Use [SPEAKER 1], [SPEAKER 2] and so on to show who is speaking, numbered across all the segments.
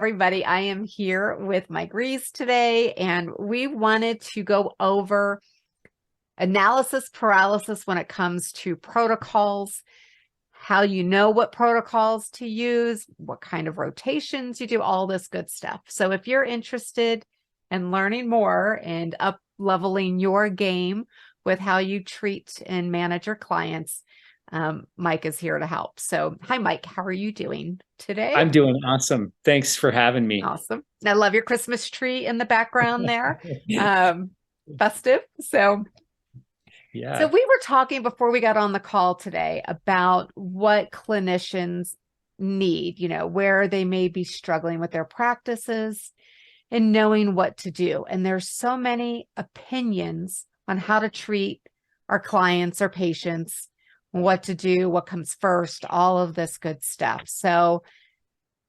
[SPEAKER 1] everybody. I am here with Mike Rhees today, and we wanted to go over analysis paralysis when it comes to protocols, how you know what protocols to use, what kind of rotations you do, all this good stuff. So if you're interested in learning more and up leveling your game with how you treat and manage your clients, Mike is here to help. So hi, Mike, how are you doing today?
[SPEAKER 2] I'm doing awesome. Thanks for having me.
[SPEAKER 1] Awesome. I love your Christmas tree in the background there. Festive. So
[SPEAKER 2] Yeah,
[SPEAKER 1] we were talking before we got on the call today about what clinicians need, where they may be struggling with their practices and knowing what to do. And there's so many opinions on how to treat our clients or patients, what to do, what comes first, all of this good stuff. So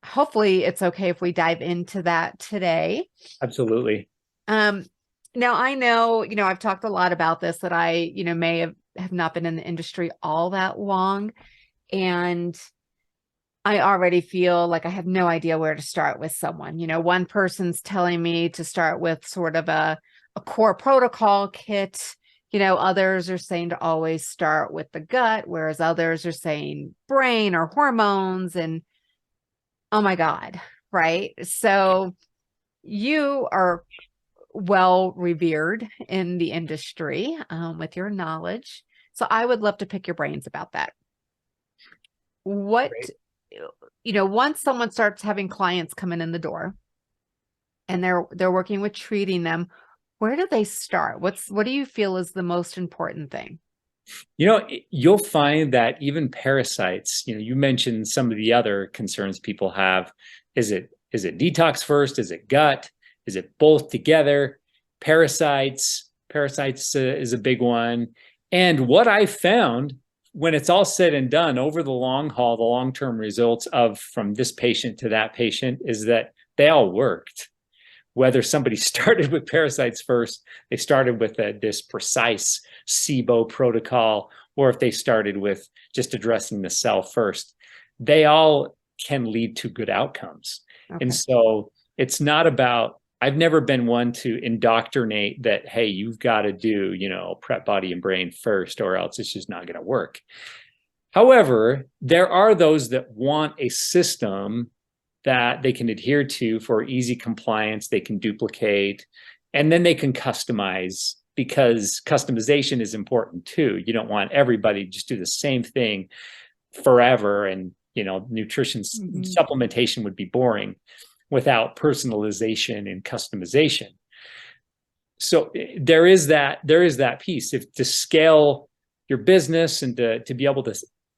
[SPEAKER 1] hopefully it's okay if we dive into that today.
[SPEAKER 2] absolutely.
[SPEAKER 1] Now I know, I've talked a lot about this, that I, may have not been in the industry all that long. And I already feel like I have no idea where to start with someone. One person's telling me to start with sort of a core protocol kit. Others are saying to always start with the gut, whereas others are saying brain or hormones. And oh my God, right? So you are well revered in the industry with your knowledge. So I would love to pick your brains about that. What,
[SPEAKER 2] Great.
[SPEAKER 1] once someone starts having clients coming in the door and they're working with treating them, where do they start? What do you feel is the most important thing?
[SPEAKER 2] You'll find that even parasites, you mentioned some of the other concerns people have. Is it detox first? Is it gut? Is it both together? Parasites is a big one. And what I found when it's all said and done over the long haul, the long-term results of from this patient to that patient is that they all worked. Whether somebody started with parasites first, they started with this precise SIBO protocol, or if they started with just addressing the cell first, they all can lead to good outcomes.
[SPEAKER 1] Okay.
[SPEAKER 2] And so it's not about, I've never been one to indoctrinate that, hey, you've got to do, prep body and brain first, or else it's just not going to work. However, there are those that want a system that they can adhere to for easy compliance, they can duplicate, and then they can customize, because customization is important too. You don't want everybody to just do the same thing forever, and nutrition supplementation would be boring without personalization and customization. So there is that piece. If to scale your business and to be able to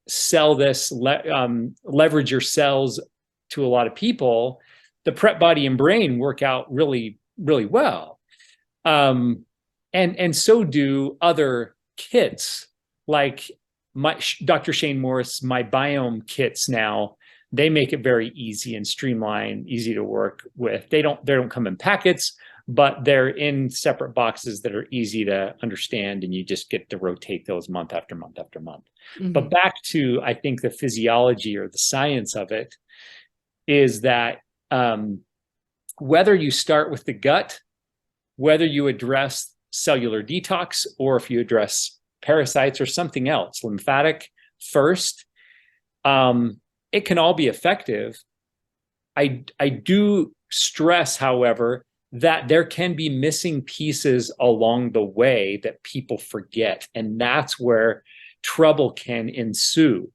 [SPEAKER 2] sell this, leverage your cells to a lot of people, the prep body and brain work out really, really well. And so do other kits like Dr. Shane Morris, my biome kits now. They make it very easy and streamlined, easy to work with. They don't come in packets, but they're in separate boxes that are easy to understand, and you just get to rotate those month after month after month. Mm-hmm. But back to, I think, the physiology or the science of it is that whether you start with the gut, whether you address cellular detox, or if you address parasites or something else, lymphatic first, it can all be effective. I do stress, however, that there can be missing pieces along the way that people forget, and that's where trouble can ensue.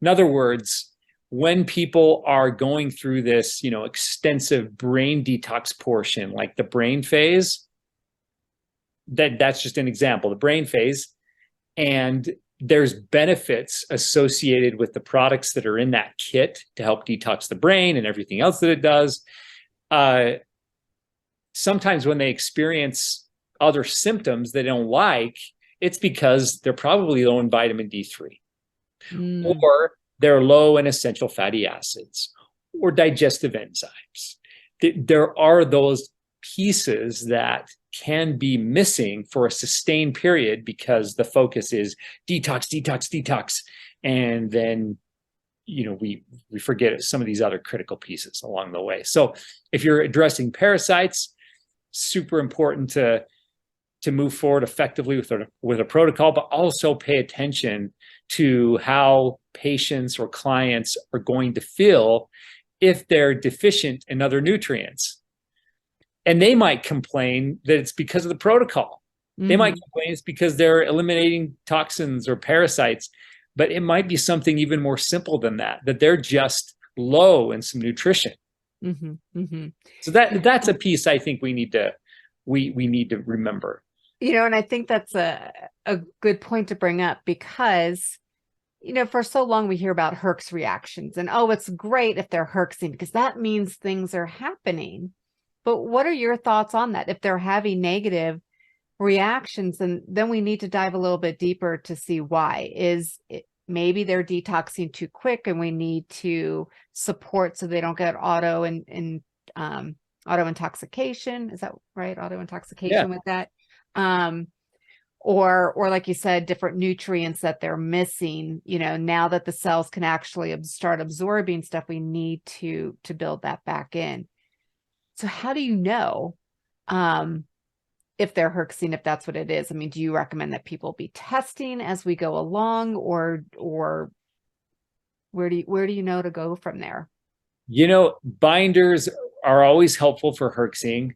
[SPEAKER 2] In other words, when people are going through this, extensive brain detox portion, like the brain phase, that's just an example, the brain phase, and there's benefits associated with the products that are in that kit to help detox the brain and everything else that it does. Sometimes when they experience other symptoms they don't like, it's because they're probably low in vitamin D3, or they're low in essential fatty acids or digestive enzymes. There are those pieces that can be missing for a sustained period because the focus is detox, detox, detox. And then we forget some of these other critical pieces along the way. So if you're addressing parasites, super important to move forward effectively with a protocol, but also pay attention to how patients or clients are going to feel if they're deficient in other nutrients. And they might complain that it's because of the protocol. They might complain it's because they're eliminating toxins or parasites, but it might be something even more simple than that, that they're just low in some nutrition. So that's a piece I think we need to remember.
[SPEAKER 1] And I think that's a good point to bring up, because for so long we hear about Herx reactions and, oh, it's great if they're Herxing because that means things are happening. But what are your thoughts on that? If they're having negative reactions, and then we need to dive a little bit deeper to see why. Maybe they're detoxing too quick and we need to support so they don't get auto intoxication. Is that right? Auto intoxication with that. Or like you said, different nutrients that they're missing, now that the cells can actually start absorbing stuff, we need to build that back in. So how do you know if they're Herxing, if that's what it is? I mean, do you recommend that people be testing as we go along, or where do you know to go from there?
[SPEAKER 2] Binders are always helpful for Herxing,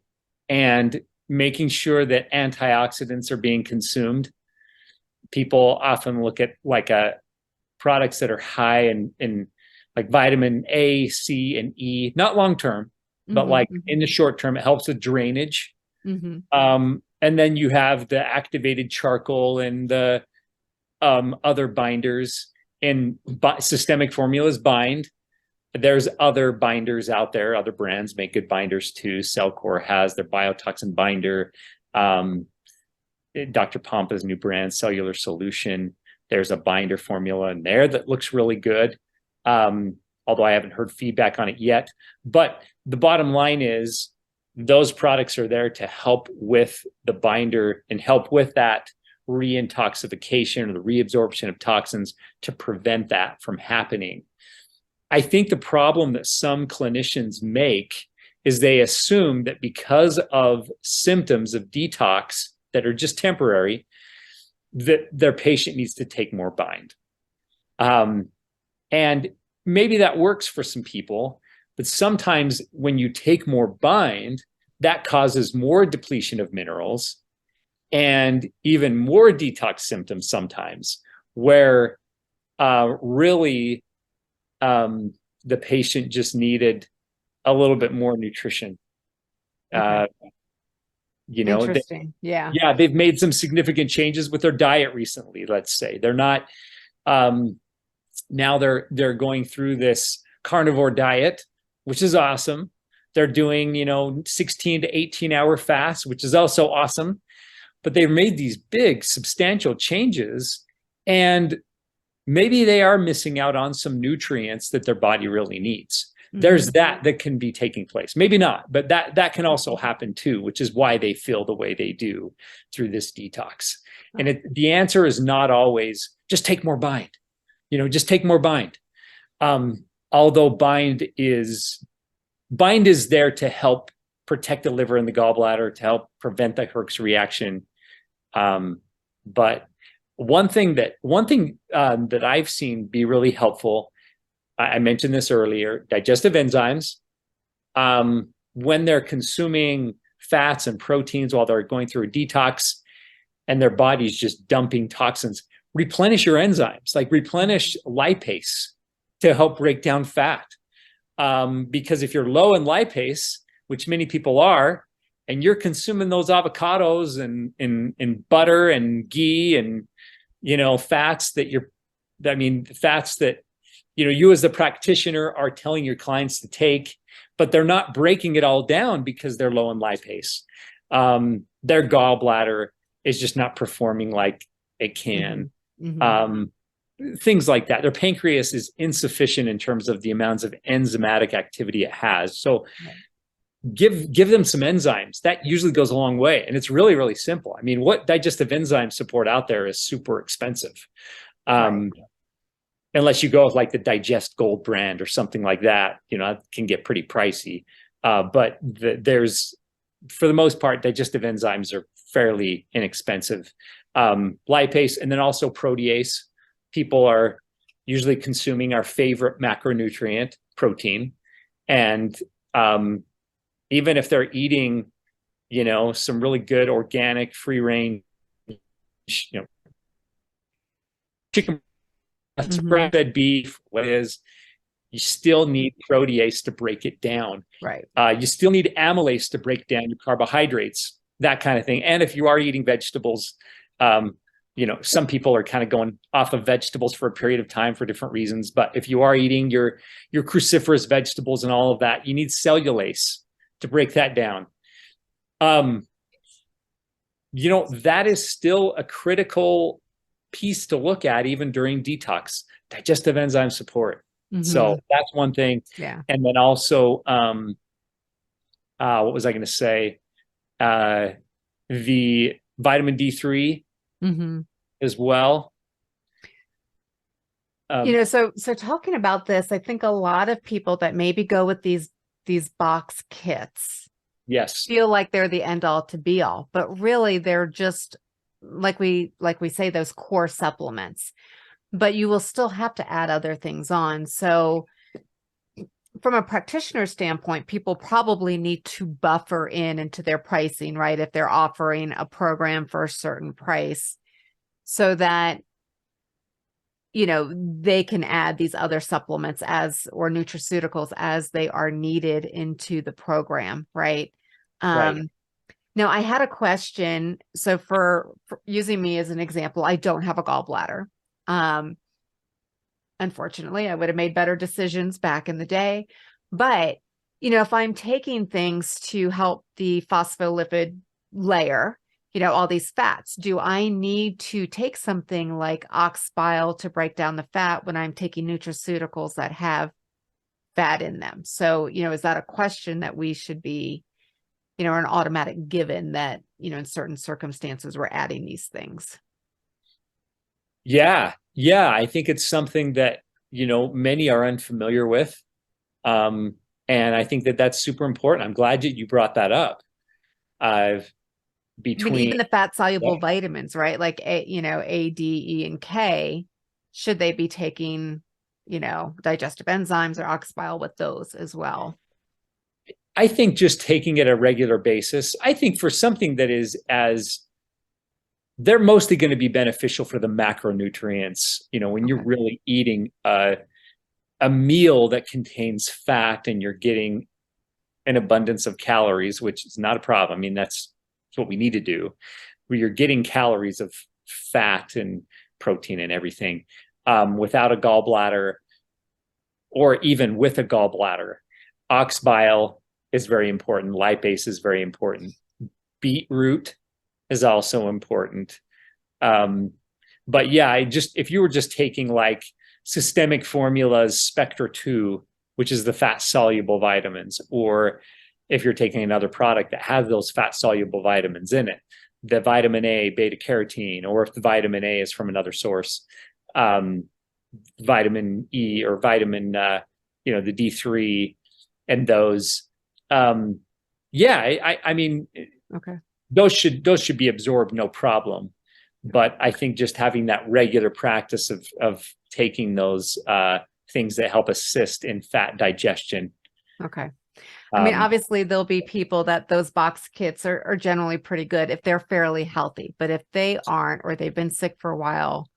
[SPEAKER 2] and making sure that antioxidants are being consumed. People often look at products that are high in like vitamin A, C, and E, not long term, but in the short term, it helps with drainage. And then you have the activated charcoal and the other binders, and systemic formulas bind. There's other binders out there. Other brands make good binders too. Cellcore has their biotoxin binder. Dr. Pompa's new brand, Cellular Solution, there's a binder formula in there that looks really good. Although I haven't heard feedback on it yet. But the bottom line is those products are there to help with the binder and help with that reintoxication or the reabsorption of toxins to prevent that from happening. I think the problem that some clinicians make is they assume that because of symptoms of detox that are just temporary, that their patient needs to take more bind. And maybe that works for some people, but sometimes when you take more bind, that causes more depletion of minerals and even more detox symptoms sometimes, where really the patient just needed a little bit more nutrition.
[SPEAKER 1] Okay. Interesting.
[SPEAKER 2] Yeah, they've made some significant changes with their diet recently. Let's say they're not. Now they're going through this carnivore diet, which is awesome. They're doing 16 to 18-hour fasts, which is also awesome. But they've made these big, substantial changes, and maybe they are missing out on some nutrients that their body really needs. There's that can be taking place. Maybe not, but that can also happen too, which is why they feel the way they do through this detox. And the answer is not always just take more bind, just take more bind. Although bind is there to help protect the liver and the gallbladder, to help prevent the Herx reaction. But one thing that I've seen be really helpful, I mentioned this earlier, digestive enzymes, when they're consuming fats and proteins while they're going through a detox and their body's just dumping toxins, replenish your enzymes, like replenish lipase to help break down fat. Because if you're low in lipase, which many people are, and you're consuming those avocados and butter and ghee and fats that you as the practitioner are telling your clients to take, but they're not breaking it all down because they're low in lipase. Their gallbladder is just not performing like it can. Things like that. Their pancreas is insufficient in terms of the amounts of enzymatic activity it has. So give them some enzymes. That usually goes a long way. And it's really, really simple. I mean, what digestive enzyme support out there is super expensive. unless you go with like the Digest Gold brand or something like that, it can get pretty pricey. But there's, for the most part, digestive enzymes are fairly inexpensive. Lipase, and then also protease. People are usually consuming our favorite macronutrient, protein. And even if they're eating, some really good organic, free range, chicken,
[SPEAKER 1] Mhm.
[SPEAKER 2] grass-fed beef, what is, you still need protease to break it down.
[SPEAKER 1] Right.
[SPEAKER 2] You still need amylase to break down your carbohydrates, that kind of thing. And if you are eating vegetables, some people are kind of going off of vegetables for a period of time for different reasons. But if you are eating your cruciferous vegetables and all of that, you need cellulase to break that down. That is still a critical piece to look at even during detox, digestive enzyme support. So
[SPEAKER 1] Mhm.
[SPEAKER 2] that's one thing.
[SPEAKER 1] Yeah.
[SPEAKER 2] And then also, what was I going to say? The vitamin D3
[SPEAKER 1] Mhm.
[SPEAKER 2] as well.
[SPEAKER 1] So talking about this, I think a lot of people that maybe go with these box kits
[SPEAKER 2] Yes.
[SPEAKER 1] feel like they're the end all to be all, but really they're just like we say, those core supplements. But you will still have to add other things on. So from a practitioner standpoint, people probably need to buffer into their pricing, right? If they're offering a program for a certain price, so that they can add these other supplements or nutraceuticals as they are needed into the program, right?
[SPEAKER 2] Right.
[SPEAKER 1] Now I had a question. So for using me as an example, I don't have a gallbladder. Unfortunately, I would have made better decisions back in the day. But, if I'm taking things to help the phospholipid layer, all these fats, do I need to take something like ox bile to break down the fat when I'm taking nutraceuticals that have fat in them? So, is that a question that we should be, an automatic given that, in certain circumstances, we're adding these things?
[SPEAKER 2] Yeah. Yeah. I think it's something that, many are unfamiliar with. And I think that that's super important. I'm glad that you brought that up.
[SPEAKER 1] I mean,
[SPEAKER 2] Between,
[SPEAKER 1] even the fat
[SPEAKER 2] yeah,
[SPEAKER 1] soluble vitamins, right? Like A, D, E, and K, should they be taking, digestive enzymes or ox bile with those as well?
[SPEAKER 2] I think just taking it a regular basis, I think for something that is they're mostly going to be beneficial for the macronutrients, when you're
[SPEAKER 1] Okay.
[SPEAKER 2] really eating a meal that contains fat and you're getting an abundance of calories, which is not a problem. I mean, that's what we need to do, where you're getting calories of fat and protein and everything, without a gallbladder or even with a gallbladder. Ox bile is very important. Lipase is very important. Beetroot is also important. Um, but yeah, if you were just taking like systemic formulas, Spectra 2, which is the fat soluble vitamins, or if you're taking another product that has those fat soluble vitamins in it, the vitamin A, beta carotene, or if the vitamin A is from another source, um, vitamin E or vitamin, the D3 and those. Yeah, I mean,
[SPEAKER 1] Okay.
[SPEAKER 2] those should be absorbed no problem. But I think just having that regular practice of taking those things that help assist in fat digestion.
[SPEAKER 1] Okay. I mean,
[SPEAKER 2] Um,
[SPEAKER 1] obviously there'll be people that those box kits are generally pretty good if they're fairly healthy, but if they aren't, or they've been sick for a while,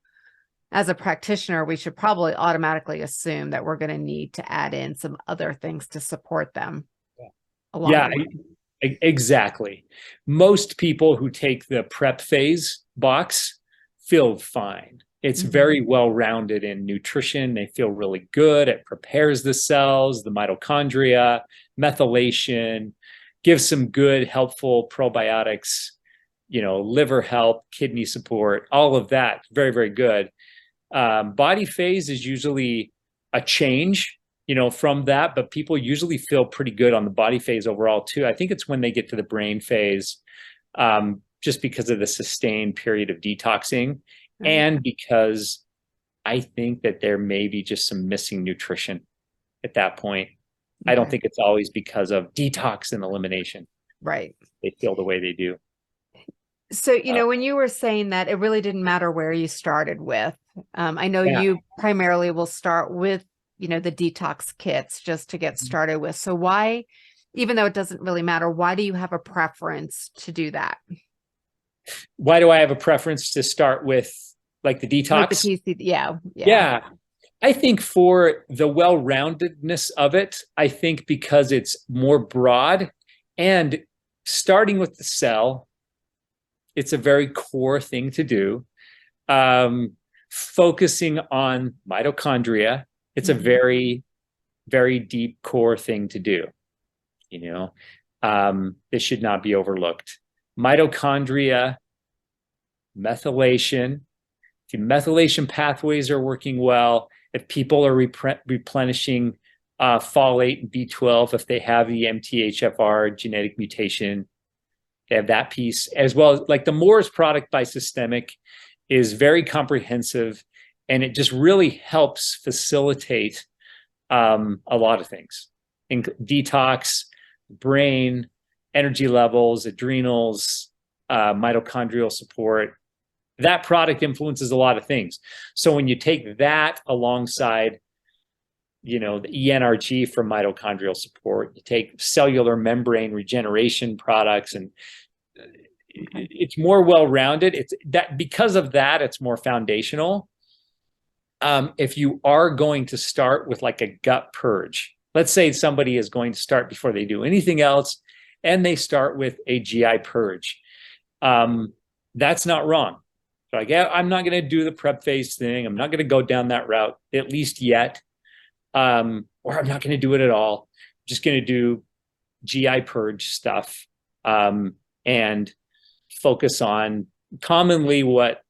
[SPEAKER 1] as a practitioner, we should probably automatically assume that we're going to need to add in some other things to support them along
[SPEAKER 2] yeah,
[SPEAKER 1] the way.
[SPEAKER 2] exactly. Most people who take the prep phase box feel fine. It's
[SPEAKER 1] Mhm.
[SPEAKER 2] very well rounded in nutrition. They feel really good. It prepares the cells, the mitochondria, methylation, gives some good, helpful probiotics, liver health, kidney support, all of that. Very, very good. Body phase is usually a change, from that, but people usually feel pretty good on the body phase overall too. I think it's when they get to the brain phase, just because of the sustained period of detoxing,
[SPEAKER 1] Oh,
[SPEAKER 2] and because I think that there may be just some missing nutrition at that point. I don't
[SPEAKER 1] Okay.
[SPEAKER 2] think it's always because of detox and elimination.
[SPEAKER 1] Right.
[SPEAKER 2] They feel the way they do.
[SPEAKER 1] So, when you were saying that it really didn't matter where you started with, I know
[SPEAKER 2] Yeah.
[SPEAKER 1] you primarily will start with, the detox kits just to get started with. So why, even though it doesn't really matter, why do you have a preference to do that?
[SPEAKER 2] Why do I have a preference to start with like the
[SPEAKER 1] With the
[SPEAKER 2] detox?
[SPEAKER 1] PC? Yeah. Yeah.
[SPEAKER 2] Yeah. I think for the well-roundedness of it, I think because it's more broad and starting with the cell, it's a very core thing to do. Focusing on mitochondria, it's a very, very deep core thing to do. It should not be overlooked. Mitochondria, methylation, if the methylation pathways are working well, if people are replenishing folate and B12, if they have the MTHFR genetic mutation, they have that piece, as well as like the Moore's product by Systemic is very comprehensive, and it just really helps facilitate a lot of things. Detox, brain, energy levels, adrenals, mitochondrial support. That product influences a lot of things. So when you take that alongside, the ENRG for mitochondrial support, you take cellular membrane regeneration products, and it's more well-rounded. It's that because of that, it's more foundational. If you are going to start with like a gut purge, let's say somebody is going to start before they do anything else, and they start with a GI purge. That's not wrong. Like, yeah, I'm not going to do the prep phase thing. I'm not going to go down that route, at least yet. Or I'm not going to do it at all. I'm just going to do GI purge stuff, and focus on commonly what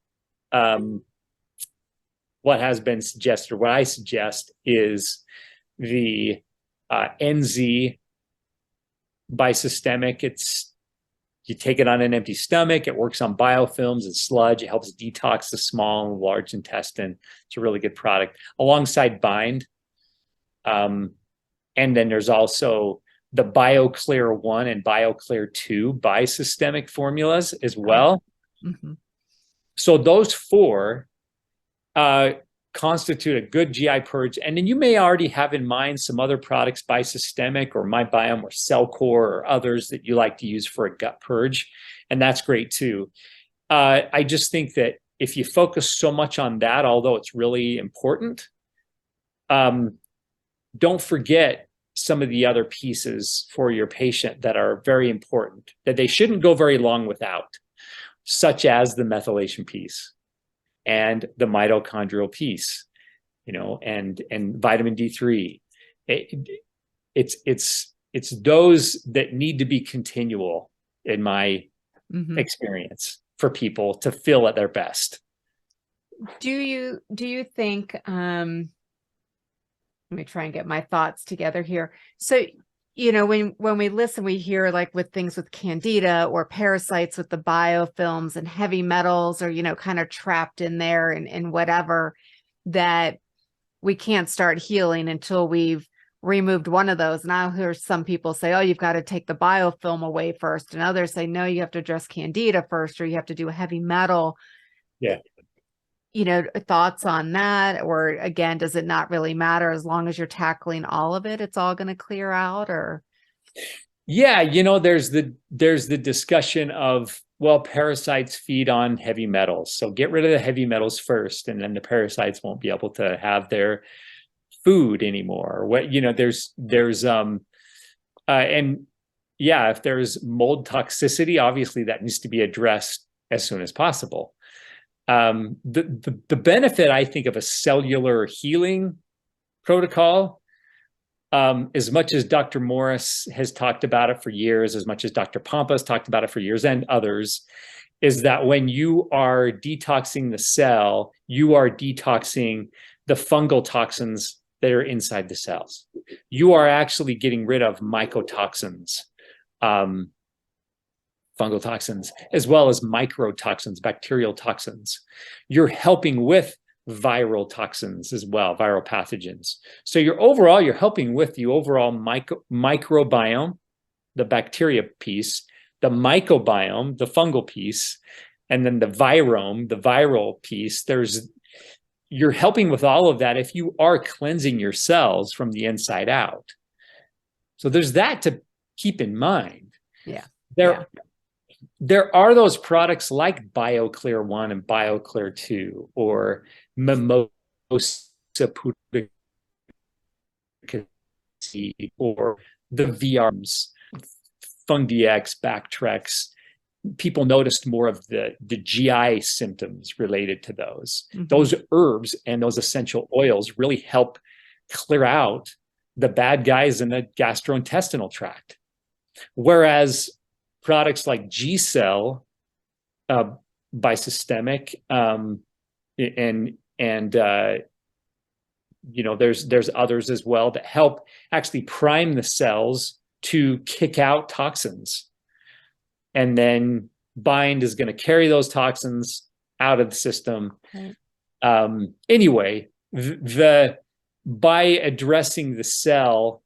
[SPEAKER 2] has been suggested, or what I suggest, is the NZ by Systemic. You take it on an empty stomach. It works on biofilms and sludge. It helps detox the small and large intestine. It's a really good product alongside Bind. And then there's also the BioClear 1 and BioClear 2 by Systemic formulas as well.
[SPEAKER 1] Mm-hmm.
[SPEAKER 2] So those four constitute a good GI purge. And then you may already have in mind some other products by Systemic or MyBiome or Cellcore or others that you like to use for a gut purge. And that's great too. I just think that if you focus so much on that, although it's really important, don't forget some of the other pieces for your patient that are very important, that they shouldn't go very long without, such as the methylation piece and the mitochondrial piece, and vitamin D3. It's those that need to be continual, in my experience, for people to feel at their best.
[SPEAKER 1] Do you think, let me try and get my thoughts together here. So, when we listen, we hear like with things with candida or parasites with the biofilms and heavy metals, or, kind of trapped in there and whatever, that we can't start healing until we've removed one of those. And I'll hear some people say, oh, you've got to take the biofilm away first. And others say, no, you have to address candida first, or you have to do a heavy metal.
[SPEAKER 2] Yeah.
[SPEAKER 1] Thoughts on that? Or again, does it not really matter as long as you're tackling all of it? It's all going to clear out? Or
[SPEAKER 2] yeah, there's the discussion of, well, parasites feed on heavy metals, so get rid of the heavy metals first, and then the parasites won't be able to have their food anymore. And yeah, if there's mold toxicity, obviously that needs to be addressed as soon as possible. The benefit, I think, of a cellular healing protocol, as much as Dr. Morris has talked about it for years, as much as Dr. Pompa has talked about it for years, and others, is that when you are detoxing the cell, you are detoxing the fungal toxins that are inside the cells. You are actually getting rid of mycotoxins, fungal toxins, as well as microtoxins, bacterial toxins. You're helping with viral toxins as well, viral pathogens. So you're helping with the overall microbiome, the bacteria piece, the mycobiome, the fungal piece, and then the virome, the viral piece. You're helping with all of that if you are cleansing your cells from the inside out. So there's that to keep in mind.
[SPEAKER 1] Yeah.
[SPEAKER 2] There are those products like BioClear 1 and BioClear 2 or Mimosa Pudica or the VRMs, FungDX, Bactrex. People noticed more of the GI symptoms related to those. Mm-hmm. Those herbs and those essential oils really help clear out the bad guys in the gastrointestinal tract. Whereas products like G-Cell, Bisystemic, there's others as well that help actually prime the cells to kick out toxins. And then Bind is going to carry those toxins out of the system. Right. Anyway, by addressing the cell,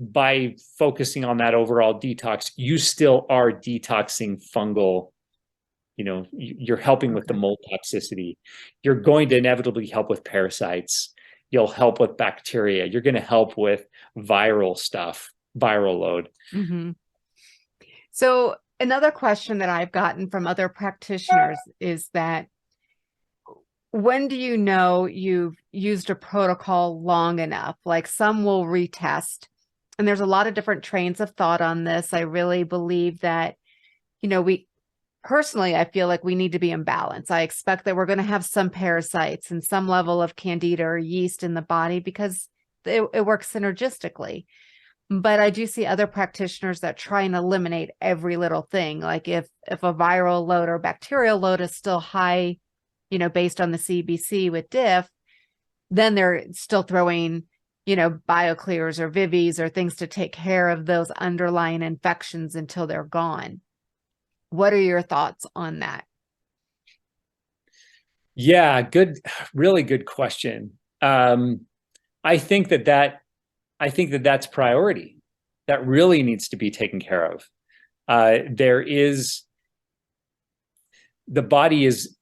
[SPEAKER 2] by focusing on that overall detox, you still are detoxing fungal. You're helping with the mold toxicity. You're going to inevitably help with parasites. You'll help with bacteria. You're going to help with viral stuff, viral load.
[SPEAKER 1] Mm-hmm. So another question that I've gotten from other practitioners is that when do you know you've used a protocol long enough? Like some will retest, and there's a lot of different trains of thought on this. I really believe that, personally, I feel like we need to be in balance. I expect that we're going to have some parasites and some level of candida or yeast in the body because it works synergistically. But I do see other practitioners that try and eliminate every little thing. Like if a viral load or bacterial load is still high, based on the CBC with diff, then they're still throwing, BioClears or Vivies or things to take care of those underlying infections until they're gone. What are your thoughts on that?
[SPEAKER 2] Yeah, really good question. I think that's priority. That really needs to be taken care of. The body is,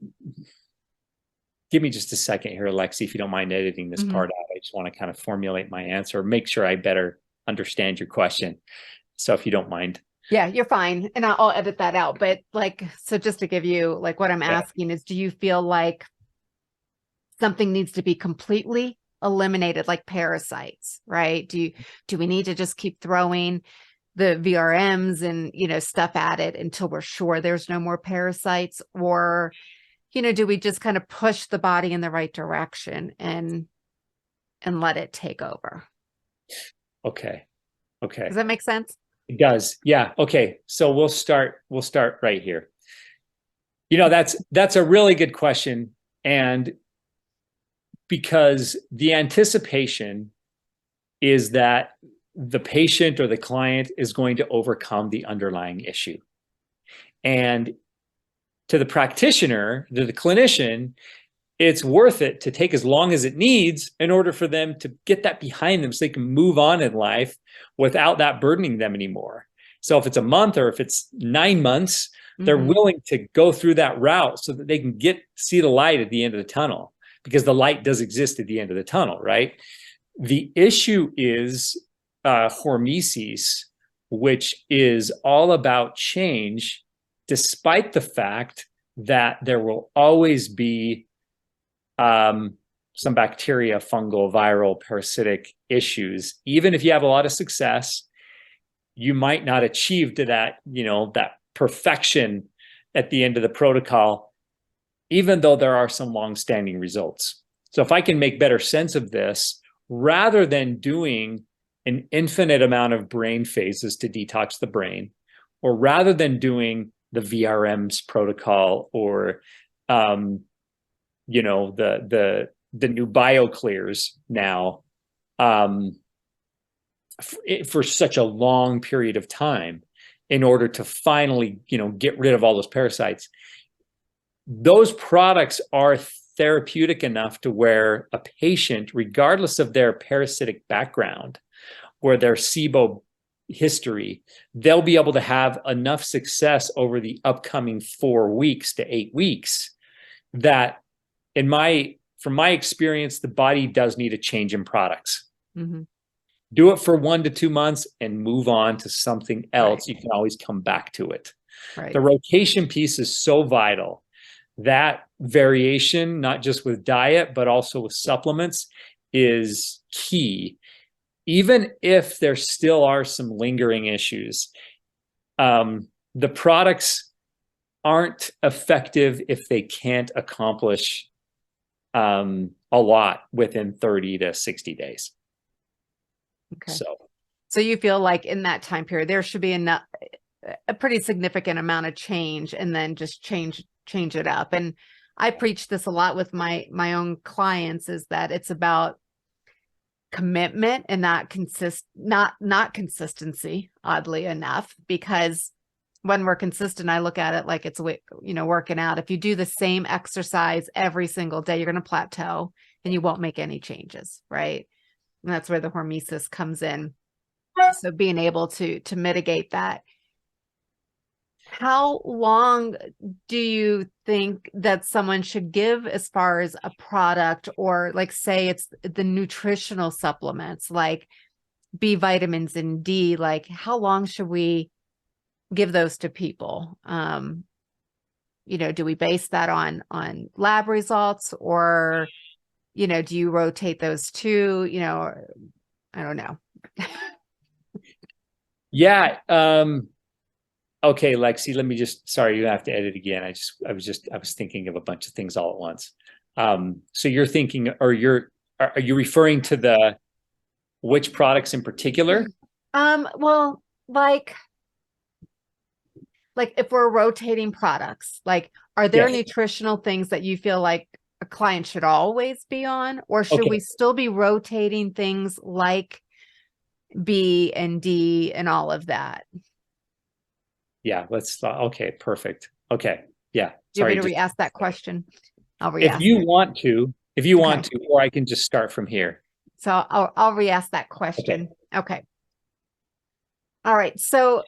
[SPEAKER 2] give me just a second here, Alexi, if you don't mind editing this part out. I just want to kind of formulate my answer, make sure I better understand your question. So if you don't mind.
[SPEAKER 1] Yeah, you're fine. And I'll edit that out. But so just to give you what I'm asking is, do you feel like something needs to be completely eliminated, like parasites, right? Do we need to just keep throwing the VRMs and, stuff at it until we're sure there's no more parasites? Or, do we just kind of push the body in the right direction and let it take over?
[SPEAKER 2] Okay.
[SPEAKER 1] Does that make sense?
[SPEAKER 2] It does. Yeah. Okay. So we'll start right here. That's a really good question. And because the anticipation is that the patient or the client is going to overcome the underlying issue. And to the practitioner, to the clinician, it's worth it to take as long as it needs in order for them to get that behind them so they can move on in life without that burdening them anymore. So if it's a month or if it's 9 months, they're willing to go through that route so that they can see the light at the end of the tunnel, because the light does exist at the end of the tunnel, right? The issue is hormesis, which is all about change, despite the fact that there will always be some bacteria, fungal, viral, parasitic issues. Even if you have a lot of success, you might not achieve to that, that perfection at the end of the protocol, even though there are some long-standing results. So if I can make better sense of this, rather than doing an infinite amount of brain phases to detox the brain, or rather than doing the VRMs protocol or the new BioClears now for such a long period of time in order to finally, get rid of all those parasites. Those products are therapeutic enough to where a patient, regardless of their parasitic background or their SIBO history, they'll be able to have enough success over the upcoming 4 weeks to 8 weeks that from my experience, the body does need a change in products.
[SPEAKER 1] Mm-hmm.
[SPEAKER 2] Do it for 1 to 2 months and move on to something else.
[SPEAKER 1] Right.
[SPEAKER 2] You can always come back to it.
[SPEAKER 1] Right.
[SPEAKER 2] The rotation piece is so vital. That variation, not just with diet, but also with supplements, is key. Even if there still are some lingering issues, the products aren't effective if they can't accomplish a lot within 30 to 60 days.
[SPEAKER 1] Okay.
[SPEAKER 2] So
[SPEAKER 1] you feel like in that time period, there should be a pretty significant amount of change, and then just change it up. And I preach this a lot with my own clients, is that it's about commitment and not consistency, oddly enough, because when we're consistent, I look at it like it's, working out. If you do the same exercise every single day, you're going to plateau and you won't make any changes, right? And that's where the hormesis comes in. So being able to mitigate that. How long do you think that someone should give as far as a product, or like, say it's the nutritional supplements like B vitamins and D, like how long should we give those to people? Do we base that on lab results, or, do you rotate those too? I don't know.
[SPEAKER 2] yeah. Okay, Lexi, let me sorry, you have to edit again. I was thinking of a bunch of things all at once. So you're thinking, or are you referring to which products in particular?
[SPEAKER 1] Well, like if we're rotating products, like, are there
[SPEAKER 2] Yes.
[SPEAKER 1] nutritional things that you feel like a client should always be on, or should
[SPEAKER 2] Okay.
[SPEAKER 1] we still be rotating things like B and D and all of that?
[SPEAKER 2] Yeah, okay, perfect. Okay. Yeah.
[SPEAKER 1] Do you want
[SPEAKER 2] Sorry.
[SPEAKER 1] me to re-ask that question? I'll
[SPEAKER 2] If
[SPEAKER 1] re-ask
[SPEAKER 2] you
[SPEAKER 1] it.
[SPEAKER 2] want to, or I can just start from here.
[SPEAKER 1] So I'll re-ask that question. Okay. All right. So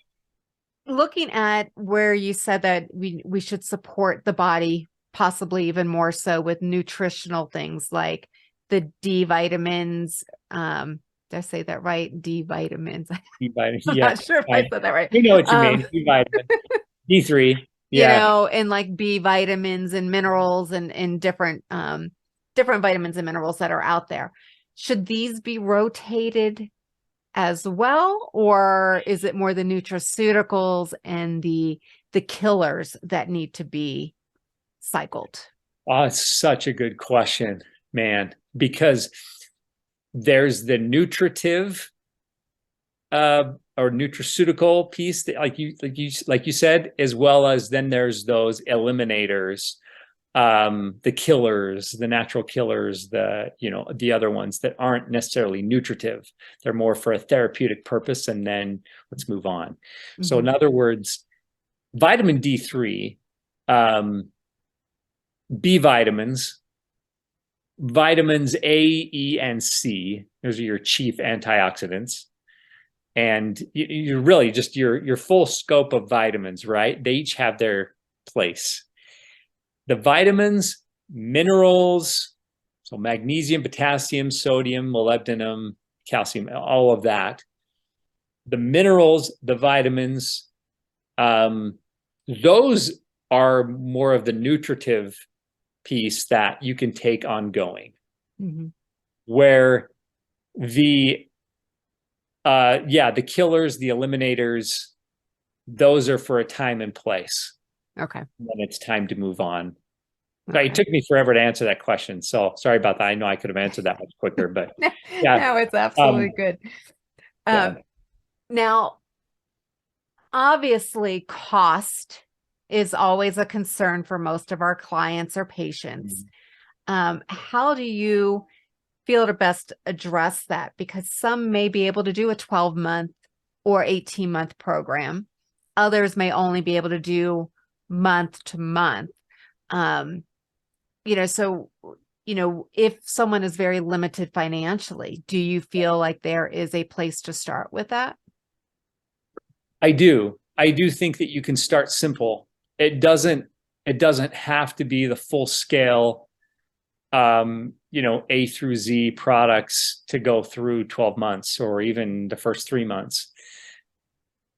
[SPEAKER 1] looking at where you said that we should support the body, possibly even more so with nutritional things like the D vitamins. Did I say that right? D vitamins.
[SPEAKER 2] B vitamin.
[SPEAKER 1] I'm
[SPEAKER 2] Yeah.
[SPEAKER 1] not sure if I said that right.
[SPEAKER 2] We know what you mean. B vitamin. D3. Yeah.
[SPEAKER 1] And like B vitamins and minerals and different vitamins and minerals that are out there. Should these be rotated as well, or is it more the nutraceuticals and the killers that need to be cycled?
[SPEAKER 2] Oh, it's such a good question, man, because there's the nutritive or nutraceutical piece that, like you said, as well as then there's those eliminators, the killers, the natural killers, the other ones that aren't necessarily nutritive. They're more for a therapeutic purpose, and then let's move on. Mm-hmm. So in other words, vitamin D3, B vitamins, vitamins A, E, and C, those are your chief antioxidants. And you really just your full scope of vitamins, right? They each have their place. The vitamins, minerals, so magnesium, potassium, sodium, molybdenum, calcium, all of that. The minerals, the vitamins, those are more of the nutritive piece that you can take ongoing. Mm-hmm. Where the killers, the eliminators, those are for a time and place.
[SPEAKER 1] Okay.
[SPEAKER 2] When it's time to move on. Okay. It took me forever to answer that question, so sorry about that. I know I could have answered that much quicker, but yeah.
[SPEAKER 1] No, it's absolutely good. Now, obviously, cost is always a concern for most of our clients or patients. Mm-hmm. How do you feel to best address that? Because some may be able to do a 12-month or 18-month program. Others may only be able to do month to month. so, if someone is very limited financially, do you feel like there is a place to start with that?
[SPEAKER 2] I do. I do think that you can start simple. It doesn't it doesn't have to be the full scale A through Z products to go through 12 months or even the first 3 months.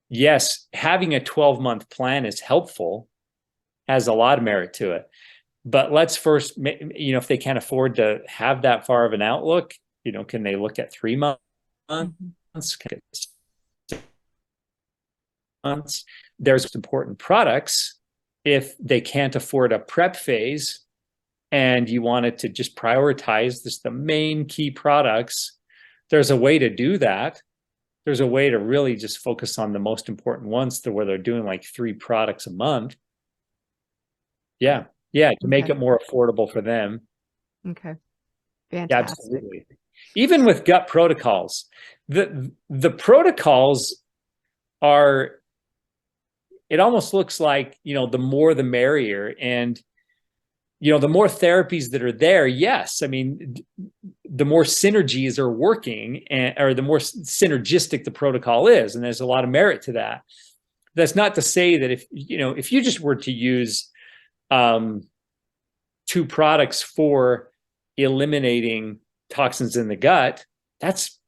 [SPEAKER 2] Yes, having a 12-month plan is helpful, has a lot of merit to it. But let's first, if they can't afford to have that far of an outlook, can they look at 3 months?
[SPEAKER 1] Mhm.
[SPEAKER 2] Months. There's important products. If they can't afford a prep phase and you wanted to just prioritize the main key products, there's a way to do that. There's a way to really just focus on the most important ones to where they're doing like 3 products a month. Yeah. Yeah. To make
[SPEAKER 1] Okay.
[SPEAKER 2] it more affordable for them.
[SPEAKER 1] Okay.
[SPEAKER 2] Yeah,
[SPEAKER 1] Fantastic.
[SPEAKER 2] absolutely. Even with gut protocols, the protocols are, it almost looks like, the more the merrier. And, the more therapies that are there, yes. I mean, the more synergies are working or the more synergistic the protocol is. And there's a lot of merit to that. That's not to say that if you just were to use 2 products for eliminating toxins in the gut, that's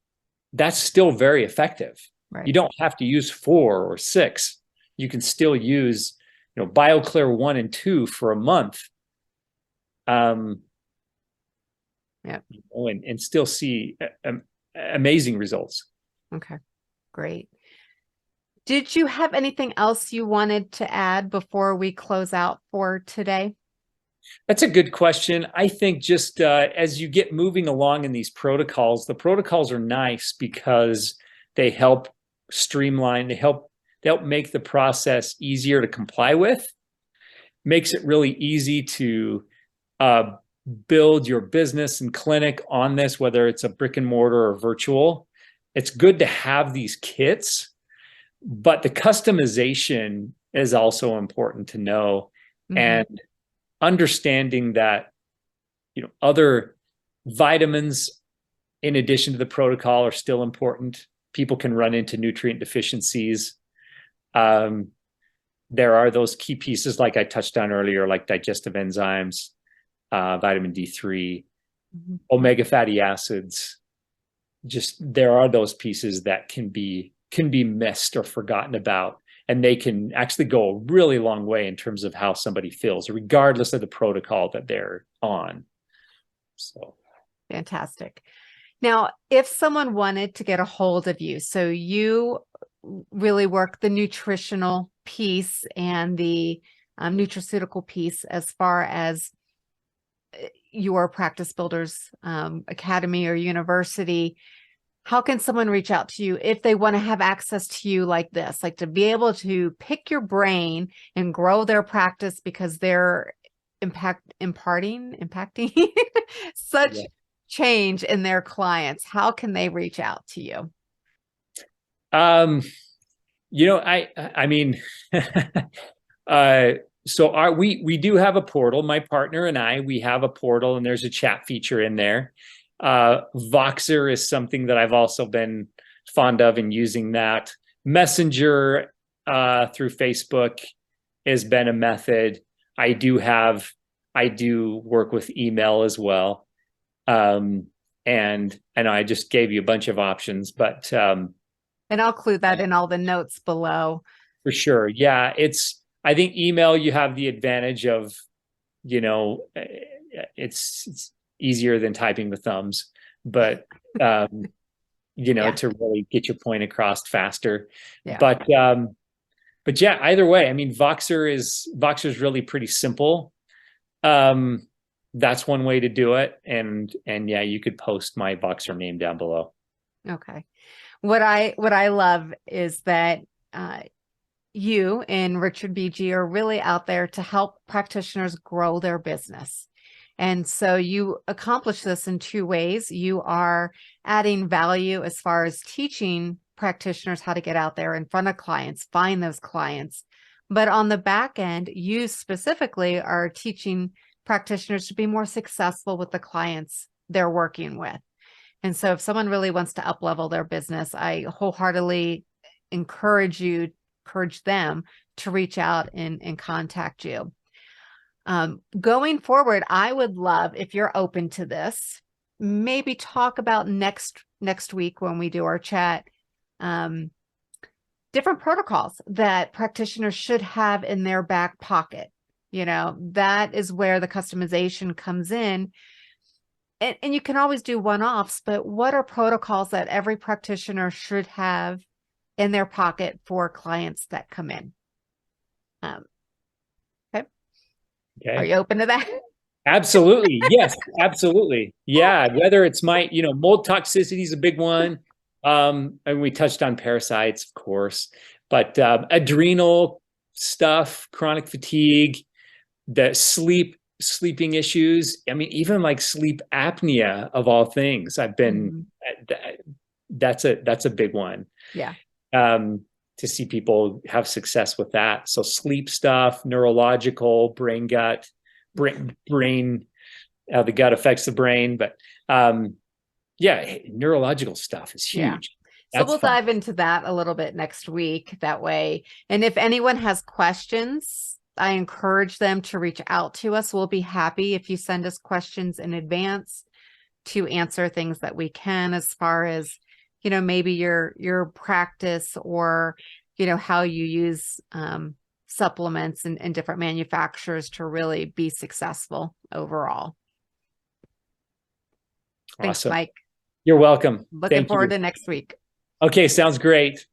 [SPEAKER 2] still very effective. You
[SPEAKER 1] Right.
[SPEAKER 2] don't have to use 4 or 6. You can still use, BioClear 1 and 2 for a month, um,
[SPEAKER 1] Yeah.
[SPEAKER 2] and still see amazing results.
[SPEAKER 1] Okay. Great. Did you have anything else you wanted to add before we close out for today?
[SPEAKER 2] That's a good question. I think just as you get moving along in these protocols, the protocols are nice because they help streamline, they help make the process easier to comply with, makes it really easy to uh, build your business and clinic on this, whether it's a brick and mortar or virtual. It's good to have these kits, but the customization is also important to know.
[SPEAKER 1] Mhm.
[SPEAKER 2] And understanding that other vitamins in addition to the protocol are still important. People can run into nutrient deficiencies. um, there are those key pieces like I touched on earlier, like digestive enzymes, vitamin D3,
[SPEAKER 1] Mhm.
[SPEAKER 2] omega fatty acids. Just there are those pieces that can be missed or forgotten about, and they can actually go a really long way in terms of how somebody feels regardless of the protocol that they're on. So
[SPEAKER 1] Fantastic. Now, if someone wanted to get a hold of you, so you really work the nutritional piece and the nutraceutical piece as far as your Practice Builders Academy or university, how can someone reach out to you if they want to have access to you like this, like to be able to pick your brain and grow their practice because they're impacting such
[SPEAKER 2] yeah.
[SPEAKER 1] change in their clients? How can they reach out to you?
[SPEAKER 2] um I mean, uh so we do have a portal. My partner and we have a portal, and there's a chat feature in there. Voxer is something that I've also been fond of and using. That Messenger through Facebook has been a method. I do work with email as well. um and I just gave you a bunch of options, but
[SPEAKER 1] And I'll include that in all the notes below.
[SPEAKER 2] for sure. Yeah, I think email, you have the advantage of, you know, it's easier than typing with thumbs, but um,
[SPEAKER 1] Yeah,
[SPEAKER 2] to really get your point across faster.
[SPEAKER 1] yeah.
[SPEAKER 2] But yeah, either way, I mean, Voxer is really pretty simple. Um, that's one way to do it. And yeah, you could post my Voxer name down below.
[SPEAKER 1] Okay. What I love is that uh, you and Richard BG are really out there to help practitioners grow their business. And so you accomplish this in 2 ways. You are adding value as far as teaching practitioners how to get out there in front of clients, find those clients. But on the back end, you specifically are teaching practitioners to be more successful with the clients they're working with. And so if someone really wants to up level their business, I wholeheartedly encourage them to reach out and contact you. Going forward, I would love, if you're open to this, maybe talk about next week when we do our chat, different protocols that practitioners should have in their back pocket. That is where the customization comes in. And you can always do one-offs, but what are protocols that every practitioner should have in their pocket for clients that come in? Okay. Are you open to that?
[SPEAKER 2] Absolutely. Yes, absolutely. Yeah. Whether it's mold toxicity is a big one. And we touched on parasites, of course, but adrenal stuff, chronic fatigue, the sleeping issues. I mean, even like sleep apnea of all things. That's a big one.
[SPEAKER 1] Yeah.
[SPEAKER 2] To see people have success with that. So sleep stuff, neurological, brain, how the gut affects the brain, but neurological stuff is huge.
[SPEAKER 1] Yeah. So we'll dive into that a little bit next week that way. And if anyone has questions, I encourage them to reach out to us. We'll be happy if you send us questions in advance to answer things that we can, as far as, maybe your practice, or, how you use supplements and different manufacturers to really be successful overall. Awesome. Thanks, Mike.
[SPEAKER 2] You're welcome.
[SPEAKER 1] Looking forward to next week.
[SPEAKER 2] Okay, sounds great.